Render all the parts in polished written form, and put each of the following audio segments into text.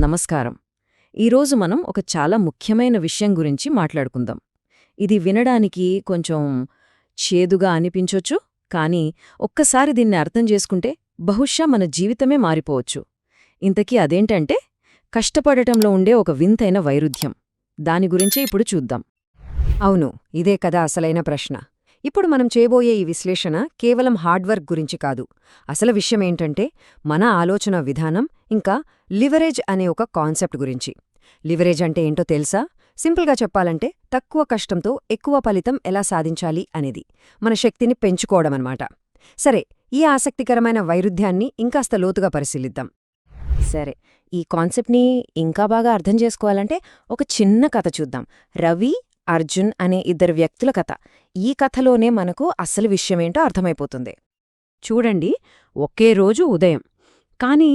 నమస్కారం. ఈరోజు మనం ఒక చాలా ముఖ్యమైన విషయం గురించి మాట్లాడుకుందాం. ఇది వినడానికి కొంచెం చేదుగా అనిపించొచ్చు, కానీ ఒక్కసారి దీన్ని అర్థం చేసుకుంటే బహుశా మన జీవితమే మారిపోవచ్చు. ఇంతకీ అదేంటంటే కష్టపడటంలో ఉండే ఒక వింతైన వైరుధ్యం. దాని గురించే ఇప్పుడు చూద్దాం. అవును, ఇదే కదా అసలైన ప్రశ్న. ఇప్పుడు మనం చేయబోయే ఈ విశ్లేషణ కేవలం హార్డ్వర్క్ గురించి కాదు. అసలు విషయమేంటంటే మన ఆలోచన విధానం, ఇంకా లివరేజ్ అనే ఒక కాన్సెప్ట్ గురించి. లివరేజ్ అంటే ఏంటో తెలుసా? సింపుల్గా చెప్పాలంటే తక్కువ కష్టంతో ఎక్కువ ఫలితం ఎలా సాధించాలి అనేది, మన శక్తిని పెంచుకోవడమన్నమాట. సరే, ఈ ఆసక్తికరమైన వైరుధ్యాన్ని ఇంకాస్త లోతుగా పరిశీలిద్దాం. సరే, ఈ కాన్సెప్ట్ని ఇంకా బాగా అర్థం చేసుకోవాలంటే ఒక చిన్న కథ చూద్దాం. రవి, అర్జున్ అనే ఇద్దరు వ్యక్తుల కథ. ఈ కథలోనే మనకు అసలు విషయమేంటో అర్థమైపోతుంది. చూడండి, ఒకే రోజు ఉదయం, కానీ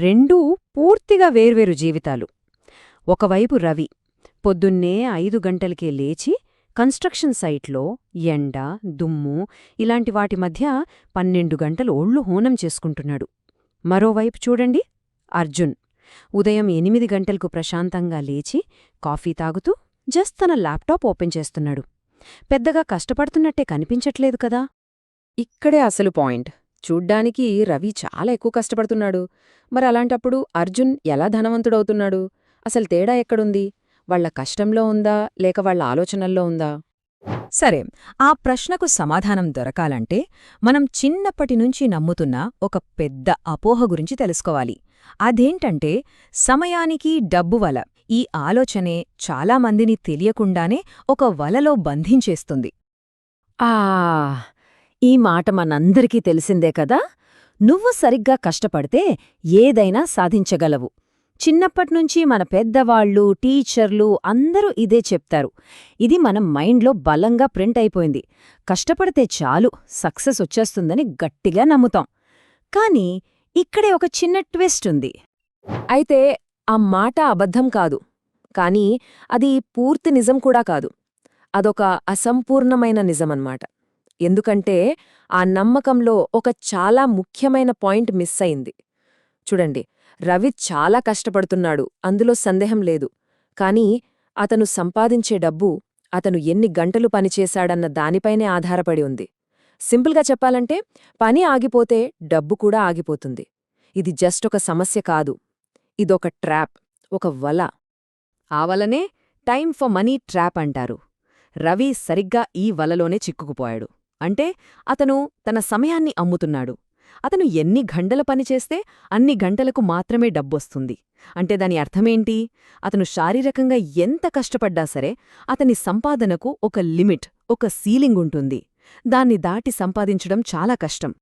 రెండూ పూర్తిగా వేర్వేరు జీవితాలు. ఒకవైపు రవి పొద్దున్నే 5 గంటలకే లేచి కన్స్ట్రక్షన్ సైట్లో ఎండ, దుమ్ము ఇలాంటి వాటి మధ్య 12 గంటలు ఒళ్ళు హోనం చేసుకుంటున్నాడు. మరోవైపు చూడండి, అర్జున్ ఉదయం 8 గంటలకు ప్రశాంతంగా లేచి కాఫీ తాగుతూ జస్ట్ తన ల్యాప్టాప్ ఓపెన్ చేస్తున్నాడు. పెద్దగా కష్టపడుతున్నట్టే కనిపించట్లేదు కదా. ఇక్కడే అసలు పాయింట్. చూడ్డానికి రవి చాలా ఎక్కువ కష్టపడుతున్నాడు. మరి అలాంటప్పుడు అర్జున్ ఎలా ధనవంతుడవుతున్నాడు? అసలు తేడా ఎక్కడుంది? వాళ్ల కష్టంలో ఉందా, లేక వాళ్ల ఆలోచనల్లో ఉందా? సరే, ఆ ప్రశ్నకు సమాధానం దొరకాలంటే మనం చిన్నప్పటినుంచి నమ్ముతున్న ఒక పెద్ద అపోహ గురించి తెలుసుకోవాలి. అదేంటంటే సమయానికి డబ్బు వల. ఈ ఆలోచనే చాలామందిని తెలియకుండానే ఒక వలలో బంధించేస్తుంది. ఈ మాట మనందరికీ తెలిసిందే కదా. నువ్వు సరిగ్గా కష్టపడితే ఏదైనా సాధించగలవు. చిన్నప్పట్నుంచి మన పెద్దవాళ్ళు, టీచర్లు అందరూ ఇదే చెప్తారు. ఇది మన మైండ్లో బలంగా ప్రింట్ అయిపోయింది. కష్టపడితే చాలు, సక్సెస్ వచ్చేస్తుందని గట్టిగా నమ్ముతాం. కానీ ఇక్కడే ఒక చిన్న ట్విస్ట్ ఉంది. అయితే ఆ మాట అబద్ధం కాదు, కానీ అది పూర్తి నిజం కూడా కాదు. అదొక అసంపూర్ణమైన నిజమన్నమాట. ఎందుకంటే ఆ నమ్మకంలో ఒక చాలా ముఖ్యమైన పాయింట్ మిస్ అయింది. చూడండి, రవి చాలా కష్టపడుతున్నాడు, అందులో సందేహం లేదు. కానీ అతను సంపాదించే డబ్బు అతను ఎన్ని గంటలు పనిచేశాడన్న దానిపైనే ఆధారపడి ఉంది. సింపుల్గా చెప్పాలంటే పని ఆగిపోతే డబ్బు కూడా ఆగిపోతుంది. ఇది జస్ట్ ఒక సమస్య కాదు, ఇదొక ట్రాప్, ఒక వల. ఆ వలనే టైమ్ ఫర్ మనీ ట్రాప్ అంటారు. రవి సరిగ్గా ఈ వలలోనే చిక్కుకుపోయాడు. అంటే అతను తన సమయాన్ని అమ్ముతున్నాడు. అతను ఎన్ని గంటల పనిచేస్తే అన్ని గంటలకు మాత్రమే డబ్బొస్తుంది. అంటే దాని అర్థమేంటి? అతను శారీరకంగా ఎంత కష్టపడ్డా సరే అతని సంపాదనకు ఒక లిమిట్, ఒక సీలింగ్ ఉంటుంది. దాన్ని దాటి సంపాదించడం చాలా కష్టం.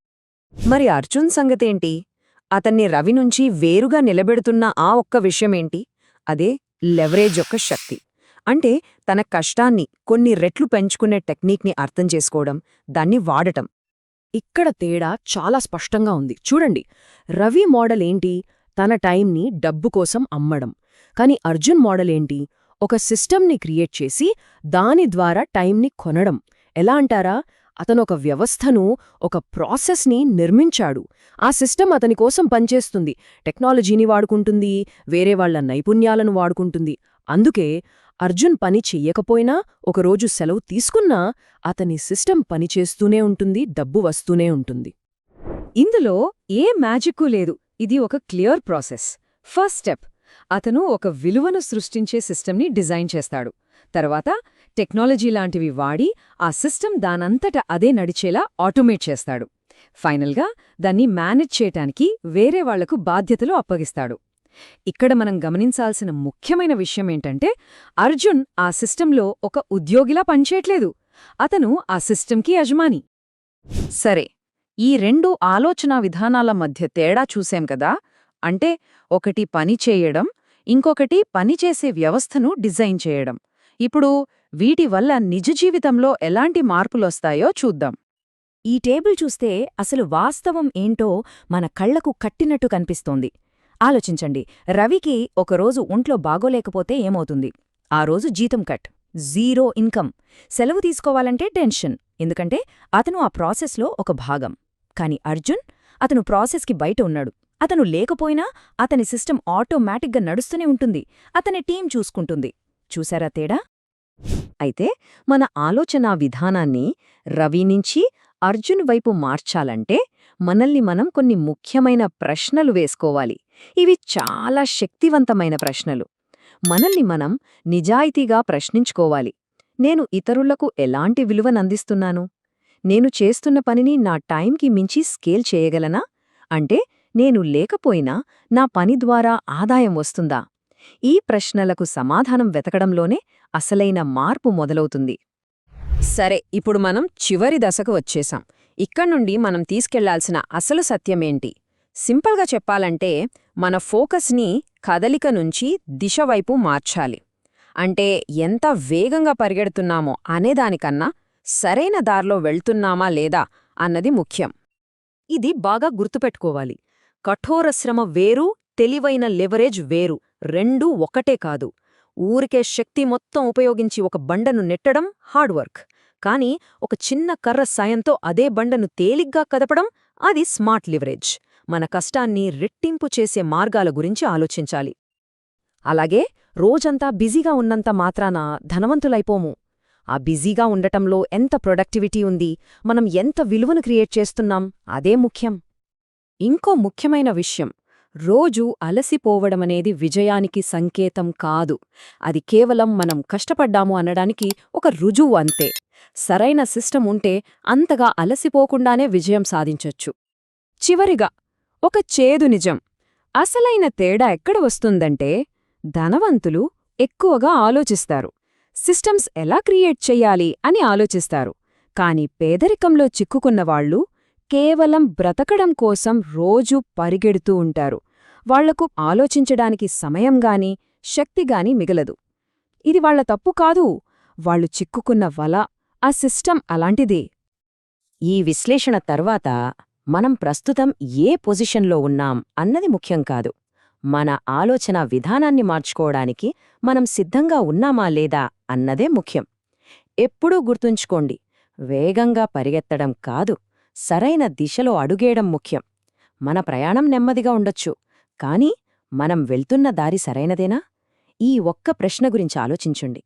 మరి అర్జున్ సంగతేంటి? అతన్ని రవి నుంచి వేరుగా నిలబెడుతున్న ఆ ఒక్క విషయమేంటి? అదే లెవరేజ్ యొక్క శక్తి. అంటే తన కష్టాన్ని కొన్ని రెట్లు పెంచుకునే టెక్నిక్ని అర్థం చేసుకోవడం, దాన్ని వాడటం. ఇక్కడ తేడా చాలా స్పష్టంగా ఉంది. చూడండి, రవి మోడల్ ఏంటి? తన టైంని డబ్బు కోసం అమ్మడం. కాని అర్జున్ మోడల్ ఏంటి? ఒక సిస్టమ్ని క్రియేట్ చేసి దాని ద్వారా టైంని కొనడం. ఎలా అంటారా? అతనొక వ్యవస్థను, ఒక ప్రాసెస్ని నిర్మించాడు. ఆ సిస్టమ్ అతని కోసం పనిచేస్తుంది, టెక్నాలజీని వాడుకుంటుంది, వేరే వాళ్ల నైపుణ్యాలను వాడుకుంటుంది. అందుకే అర్జున్ పని చెయ్యకపోయినా, ఒకరోజు సెలవు తీసుకున్నా అతని సిస్టమ్ పనిచేస్తూనే ఉంటుంది, డబ్బు వస్తూనే ఉంటుంది. ఇందులో ఏ మ్యాజిక్కూ లేదు. ఇది ఒక క్లియర్ ప్రాసెస్. ఫస్ట్ స్టెప్, అతను ఒక విలువను సృష్టించే సిస్టమ్ని డిజైన్ చేస్తాడు. తర్వాత టెక్నాలజీ లాంటివి వాడి ఆ సిస్టమ్ దానంతట అదే నడిచేలా ఆటోమేట్ చేస్తాడు. ఫైనల్గా దాన్ని మేనేజ్ చేయటానికి వేరే వాళ్లకు బాధ్యతలు అప్పగిస్తాడు. ఇక్కడ మనం గమనించాల్సిన ముఖ్యమైన విషయమేంటంటే అర్జున్ ఆ సిస్టంలో ఒక ఉద్యోగిలా పనిచేయట్లేదు, అతను ఆ సిస్టంకి యజమాని. సరే, ఈ రెండు ఆలోచనా విధానాల మధ్య తేడా చూసేం కదా. అంటే ఒకటి పని చేయడం, ఇంకొకటి పనిచేసే వ్యవస్థను డిజైన్ చేయడం. ఇప్పుడు వీటి వల్ల నిజ జీవితంలో ఎలాంటి మార్పులొస్తాయో చూద్దాం. ఈ టేబుల్ చూస్తే అసలు వాస్తవం ఏంటో మన కళ్లకు కట్టినట్టు కనిపిస్తోంది. ఆలోచించండి, రవికి ఒకరోజు ఒంట్లో బాగోలేకపోతే ఏమవుతుంది? ఆ రోజు జీతం కట్, జీరో ఇన్కమ్. సెలవు తీసుకోవాలంటే టెన్షన్, ఎందుకంటే అతను ఆ ప్రాసెస్లో ఒక భాగం. కాని అర్జున్, అతను ప్రాసెస్కి బయట ఉన్నాడు. అతను లేకపోయినా అతని సిస్టమ్ ఆటోమేటిక్గా నడుస్తూనే ఉంటుంది. అతని టీం చూసుకుంటుంది. చూశారా తేడా? అయితే మన ఆలోచనా విధానాన్ని రవి నుంచి అర్జున్ వైపు మార్చాలంటే మనల్ని మనం కొన్ని ముఖ్యమైన ప్రశ్నలు వేసుకోవాలి. ఇవి చాలా శక్తివంతమైన ప్రశ్నలు. మనల్ని మనం నిజాయితీగా ప్రశ్నించుకోవాలి. నేను ఇతరులకు ఎలాంటి విలువనందిస్తున్నాను? నేను చేస్తున్న పనిని నా టైంకి మించి స్కేల్ చేయగలనా? అంటే నేను లేకపోయినా నా పని ద్వారా ఆదాయం వస్తుందా? ఈ ప్రశ్నలకు సమాధానం వెతకడంలోనే అసలైన మార్పు మొదలవుతుంది. సరే, ఇప్పుడు మనం చివరి దశకు వచ్చేశాం. ఇక్కడ్నుండి మనం తీసుకెళ్లాల్సిన అసలు సత్యమేంటి? సింపుల్గా చెప్పాలంటే మన ఫోకస్ని కదలిక నుంచి దిశ వైపు మార్చాలి. అంటే ఎంత వేగంగా పరిగెడుతున్నామో అనేదానికన్నా సరైన దారిలో వెళ్తున్నామా లేదా అన్నది ముఖ్యం. ఇది బాగా గుర్తుపెట్టుకోవాలి. కఠోర శ్రమ వేరు, తెలివైన లెవరేజ్ వేరు. రెండూ ఒకటే కాదు. ఊరికే శక్తి మొత్తం ఉపయోగించి ఒక బండను నెట్టడం హార్డ్ వర్క్. కానీ ఒక చిన్న కర్ర సాయంతో అదే బండను తేలిగ్గా కదపడం అది స్మార్ట్ లివరేజ్. మన కష్టాన్ని రెట్టింపు చేసే మార్గాల గురించి ఆలోచించాలి. అలాగే రోజంతా బిజీగా ఉన్నంత మాత్రాన ధనవంతులైపోము. ఆ బిజీగా ఉండటంలో ఎంత ప్రొడక్టివిటీ ఉంది, మనం ఎంత విలువను క్రియేట్ చేస్తున్నాం అదే ముఖ్యం. ఇంకో ముఖ్యమైన విషయం, రోజూ అలసిపోవడమనేది విజయానికి సంకేతం కాదు. అది కేవలం మనం కష్టపడ్డాము అనడానికి ఒక రుజువు అంతే. సరైన సిస్టమ్ ఉంటే అంతగా అలసిపోకుండానే విజయం సాధించొచ్చు. చివరిగా ఒక చేదు నిజం. అసలైన తేడా ఎక్కడ వస్తుందంటే ధనవంతులు ఎక్కువగా ఆలోచిస్తారు, సిస్టమ్స్ ఎలా క్రియేట్ చెయ్యాలి అని ఆలోచిస్తారు. కాని పేదరికంలో చిక్కుకున్నవాళ్లు కేవలం బ్రతకడం కోసం రోజూ పరిగెడుతూ ఉంటారు. వాళ్లకు ఆలోచించడానికి సమయంగాని శక్తిగాని మిగలదు. ఇది వాళ్ల తప్పు కాదు, వాళ్లు చిక్కుకున్న వల, ఆ సిస్టమ్ అలాంటిదే. ఈ విశ్లేషణ తర్వాత మనం ప్రస్తుతం ఏ పొజిషన్లో ఉన్నాం అన్నది ముఖ్యం కాదు. మన ఆలోచన విధానాన్ని మార్చుకోవడానికి మనం సిద్ధంగా ఉన్నామా లేదా అన్నదే ముఖ్యం. ఎప్పుడూ గుర్తుంచుకోండి, వేగంగా పరిగెత్తడం కాదు, సరైన దిశలో అడుగేయడం ముఖ్యం. మన ప్రయాణం నెమ్మదిగా ఉండొచ్చు, కానీ మనం వెళ్తున్న దారి సరైనదేనా? ఈ ఒక్క ప్రశ్న గురించి ఆలోచించండి.